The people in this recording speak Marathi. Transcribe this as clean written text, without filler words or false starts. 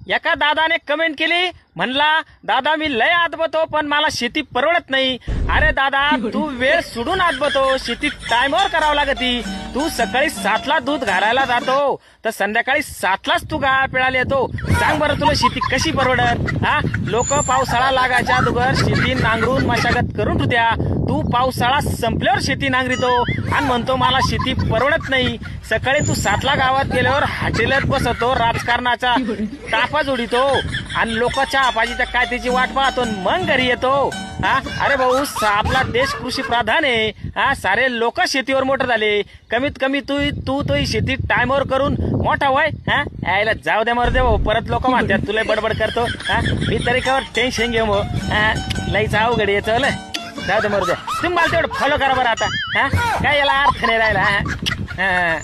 एका दादाने कमेंट केली, म्हणला दादा मी लय आदबतो पण मला शेती परवडत नाही. अरे दादा तू वेळ सोडून आदबतो, शेती टाइमवर करावं लागती. तू सकाळी 7ला दूध घालायला जातो तर संध्याकाळी 7लाच तू गाळा पिळायला येतो. सांग बरं तुला शेती कशी परवडत? हा, लोक पावसाळा लागायच्या अगोदर शेती नांगरून मशागत करून ठेवत्या. तू पावसाळा संपल्यावर शेती नांगरितो आणि म्हणतो मला शेती परवडत नाही. सकाळी तू 7ला गावात गेल्यावर हॉटेलात बसतो, राजकारणाचा तापा जोडितो आणि लोकांच्या आपाजीच्या काय त्याची वाट पाहतो मग घरी येतो. हा, अरे भाऊ आपला देश कृषी प्रधान आहे. हा, सारे लोक शेतीवर मोठे झाले. कमीत कमी तू शेती टाइमवर करून मोठा व्हाय. हा, यायला जाऊ दे मरू दे भाऊ, परत लोक म्हणतात तुला बडबड करतो. हा, मी तरी कवर टेन्शन घेऊ भाऊ, लईच अवघड येतो. जाऊ दे मरू दे, तुम्ही मला तेवढं फॉलो करा बरं आता. हा, काय याला अर्थ नाही राहिला. हा.